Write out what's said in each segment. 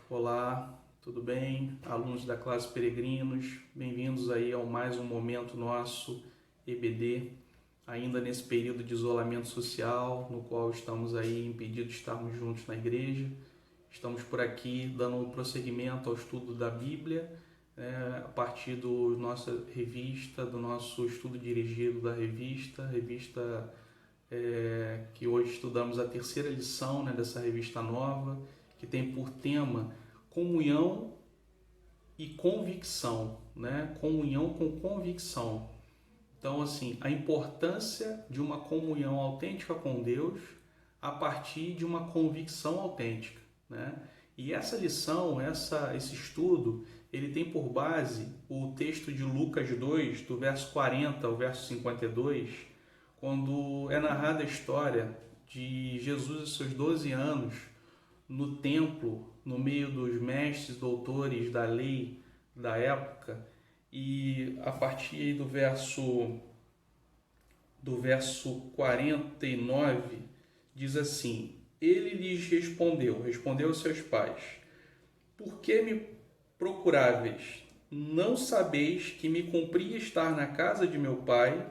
Olá, tudo bem? Alunos da classe Peregrinos, bem-vindos aí ao mais um momento nosso EBD, ainda nesse período de isolamento social, no qual estamos aí impedidos de estarmos juntos na igreja. Estamos por aqui dando prosseguimento ao estudo da Bíblia, a partir da nossa revista, do nosso estudo dirigido da revista que hoje estudamos a terceira lição, dessa revista nova, que tem por tema comunhão e convicção, Comunhão com convicção. Então, assim, a importância de uma comunhão autêntica com Deus a partir de uma convicção autêntica, E essa lição, esse estudo, ele tem por base o texto de Lucas 2, do verso 40 ao verso 52, quando é narrada a história de Jesus e seus 12 anos no templo, no meio dos mestres, doutores da lei da época, e a partir do verso 49, diz assim: ele lhes respondeu aos seus pais: por que me procuráveis? Não sabeis que me cumpria estar na casa de meu pai?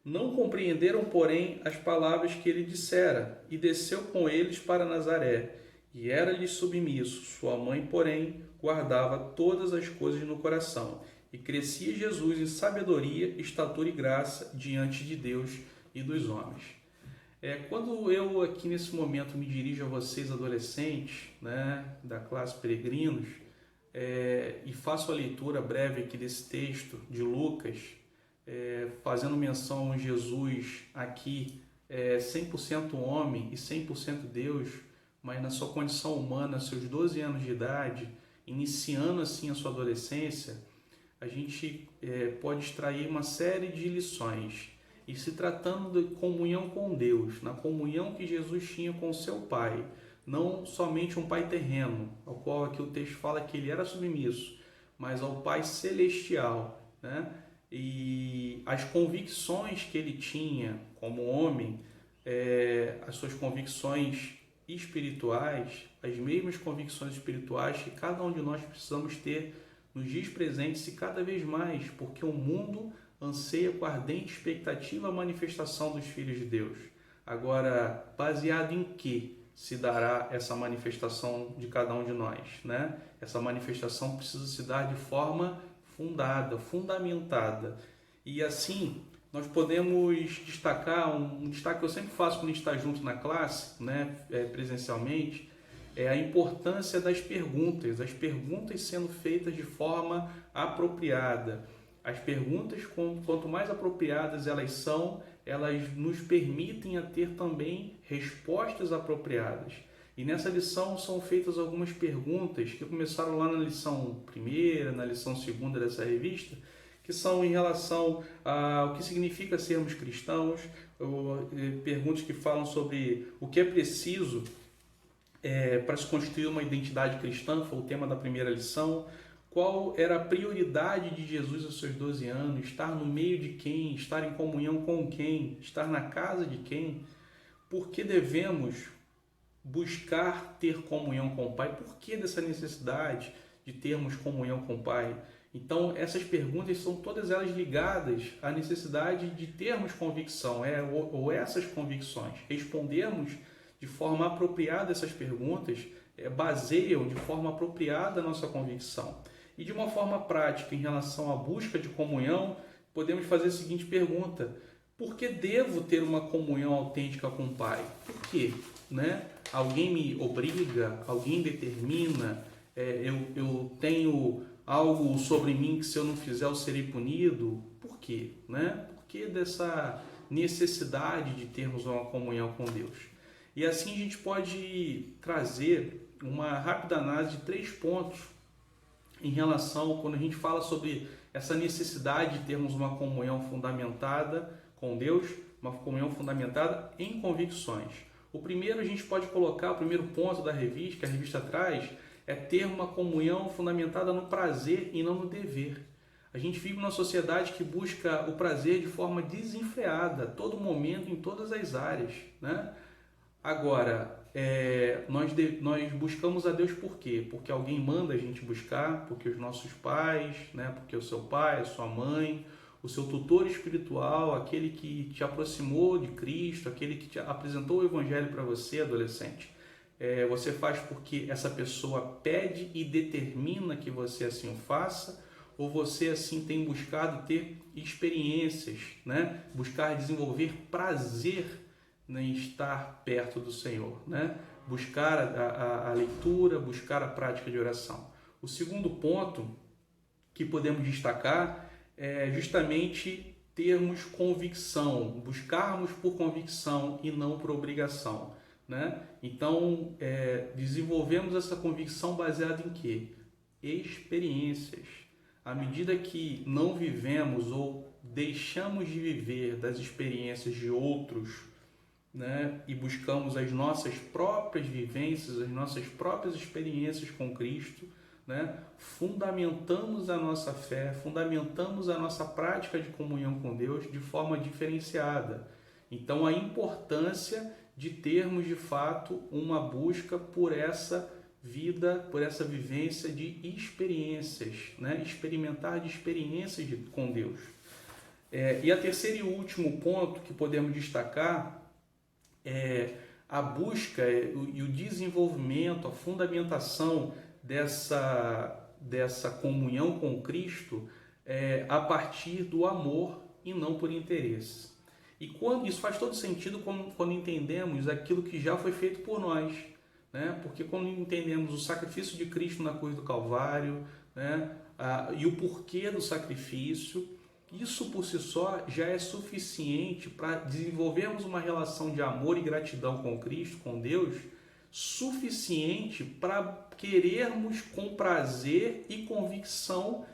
Não compreenderam, porém, as palavras que ele dissera, e desceu com eles para Nazaré, e era-lhes submisso. Sua mãe, porém, guardava todas as coisas no coração, e crescia Jesus em sabedoria, estatura e graça diante de Deus e dos homens. Quando eu aqui nesse momento me dirijo a vocês, adolescentes, da classe Peregrinos, e faço a leitura breve aqui desse texto de Lucas, fazendo menção a Jesus aqui, 100% homem e 100% Deus, mas na sua condição humana, seus 12 anos de idade, iniciando assim a sua adolescência, a gente pode extrair uma série de lições. E se tratando de comunhão com Deus, na comunhão que Jesus tinha com seu Pai, não somente um Pai terreno, ao qual aqui o texto fala que ele era submisso, mas ao Pai celestial, E as convicções que ele tinha como homem, as suas convicções espirituais, as mesmas convicções espirituais que cada um de nós precisamos ter nos dias presentes e cada vez mais, porque o mundo anseia com ardente expectativa a manifestação dos filhos de Deus. Agora, baseado em que se dará essa manifestação de cada um de nós, Essa manifestação precisa se dar de forma fundamentada. E assim, nós podemos destacar, um destaque que eu sempre faço quando a gente está junto na classe, presencialmente, é a importância das perguntas, as perguntas sendo feitas de forma apropriada. As perguntas, quanto mais apropriadas elas são, elas nos permitem a ter também respostas apropriadas. E nessa lição são feitas algumas perguntas que começaram lá na lição 1ª, na lição 2ª dessa revista, que são em relação ao que significa sermos cristãos, perguntas que falam sobre o que é preciso para se construir uma identidade cristã, foi o tema da primeira lição. Qual era a prioridade de Jesus aos seus 12 anos? Estar no meio de quem? Estar em comunhão com quem? Estar na casa de quem? Por que devemos buscar ter comunhão com o Pai? Por que dessa necessidade de termos comunhão com o Pai? Então, essas perguntas são todas elas ligadas à necessidade de termos convicção, ou essas convicções. Respondermos de forma apropriada essas perguntas baseiam de forma apropriada a nossa convicção. E de uma forma prática, em relação à busca de comunhão, podemos fazer a seguinte pergunta: por que devo ter uma comunhão autêntica com o Pai? Por quê? Alguém me obriga? Alguém determina? Eu tenho algo sobre mim que se eu não fizer eu serei punido? Por quê? Por que dessa necessidade de termos uma comunhão com Deus? E assim a gente pode trazer uma rápida análise de 3 pontos em relação, quando a gente fala sobre essa necessidade de termos uma comunhão fundamentada com Deus, uma comunhão fundamentada em convicções. O primeiro a gente pode colocar, o primeiro ponto da revista, que a revista traz, é ter uma comunhão fundamentada no prazer e não no dever. A gente vive numa sociedade que busca o prazer de forma desenfreada, a todo momento, em todas as áreas, Agora, nós buscamos a Deus por quê? Porque alguém manda a gente buscar, porque os nossos pais, né? Porque o seu pai, a sua mãe, o seu tutor espiritual, aquele que te aproximou de Cristo, aquele que te apresentou o Evangelho para você, adolescente. Você faz porque essa pessoa pede e determina que você assim o faça, ou você assim tem buscado ter experiências, né? Buscar desenvolver prazer em estar perto do Senhor, né? Buscar a leitura, buscar a prática de oração. O segundo ponto que podemos destacar é justamente termos convicção, buscarmos por convicção e não por obrigação, né? Então, desenvolvemos essa convicção baseada em quê? Experiências. À medida que não vivemos ou deixamos de viver das experiências de outros, né, e buscamos as nossas próprias vivências, as nossas próprias experiências com Cristo, né, fundamentamos a nossa fé, fundamentamos a nossa prática de comunhão com Deus de forma diferenciada. Então, a importância de termos de fato uma busca por essa vida, por essa vivência de experiências, né? Experimentar de experiências com Deus. E a terceiro e último ponto que podemos destacar é a busca e o desenvolvimento, a fundamentação dessa comunhão com Cristo a partir do amor e não por interesse. E isso faz todo sentido quando entendemos aquilo que já foi feito por nós, né? Porque quando entendemos o sacrifício de Cristo na cruz do Calvário, né? E o porquê do sacrifício, isso por si só já é suficiente para desenvolvermos uma relação de amor e gratidão com Cristo, com Deus, suficiente para querermos com prazer e convicção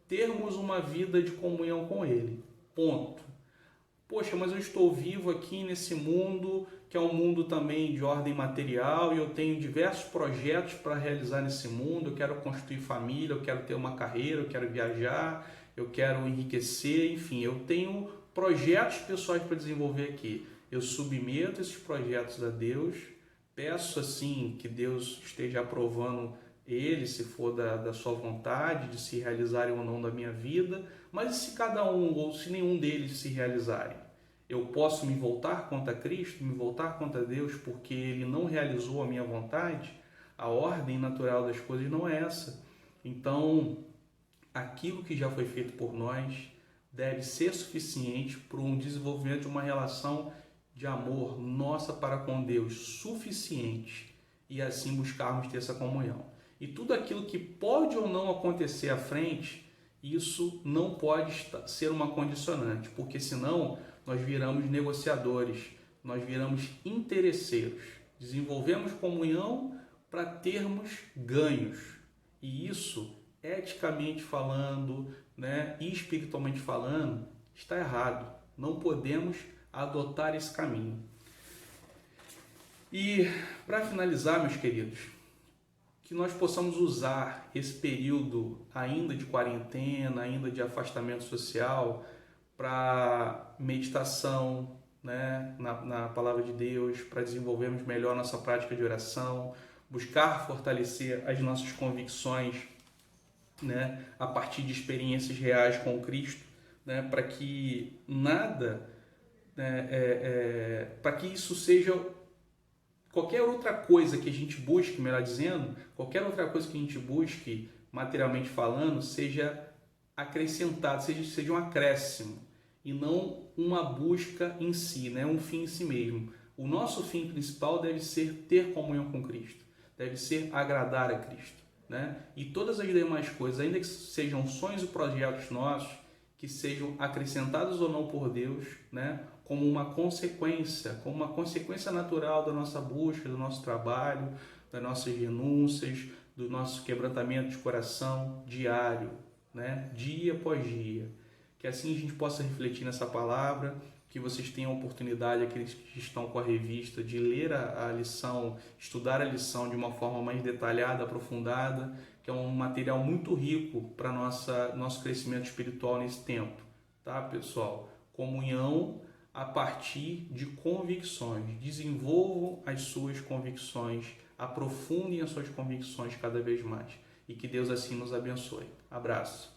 termos uma vida de comunhão com Ele. Ponto. Poxa, mas eu estou vivo aqui nesse mundo, que é um mundo também de ordem material, e eu tenho diversos projetos para realizar nesse mundo. Eu quero construir família, eu quero ter uma carreira, eu quero viajar, eu quero enriquecer, enfim, eu tenho projetos pessoais para desenvolver aqui. Eu submeto esses projetos a Deus, peço assim que Deus esteja aprovando eles, se for da sua vontade, de se realizarem ou não da minha vida, mas se cada um ou se nenhum deles se realizarem, eu posso me voltar contra Cristo, me voltar contra Deus porque Ele não realizou a minha vontade? A ordem natural das coisas não é essa. Então, aquilo que já foi feito por nós deve ser suficiente para um desenvolvimento de uma relação de amor nossa para com Deus, suficiente, e assim buscarmos ter essa comunhão. E tudo aquilo que pode ou não acontecer à frente, isso não pode ser uma condicionante, porque senão nós viramos negociadores, nós viramos interesseiros. Desenvolvemos comunhão para termos ganhos. E isso, eticamente falando, né, e espiritualmente falando, está errado. Não podemos adotar esse caminho. E para finalizar, meus queridos, que nós possamos usar esse período ainda de quarentena, ainda de afastamento social, para meditação, né, na palavra de Deus, para desenvolvermos melhor nossa prática de oração, buscar fortalecer as nossas convicções, né, a partir de experiências reais com Cristo, né, para que nada, para que isso seja qualquer outra coisa que a gente busque, melhor dizendo, qualquer outra coisa que a gente busque, materialmente falando, seja acrescentado, seja um acréscimo, e não uma busca em si, né? Um fim em si mesmo. O nosso fim principal deve ser ter comunhão com Cristo, deve ser agradar a Cristo, né? E todas as demais coisas, ainda que sejam sonhos e projetos nossos, que sejam acrescentados ou não por Deus, né? Como uma consequência natural da nossa busca, do nosso trabalho, das nossas renúncias, do nosso quebrantamento de coração diário, né? Dia após dia. Que assim a gente possa refletir nessa palavra, que vocês tenham a oportunidade, aqueles que estão com a revista, de ler a lição, estudar a lição de uma forma mais detalhada, aprofundada, que é um material muito rico para nosso crescimento espiritual nesse tempo, tá, pessoal? Comunhão a partir de convicções. Desenvolvam as suas convicções, aprofundem as suas convicções cada vez mais. E que Deus assim nos abençoe. Abraço.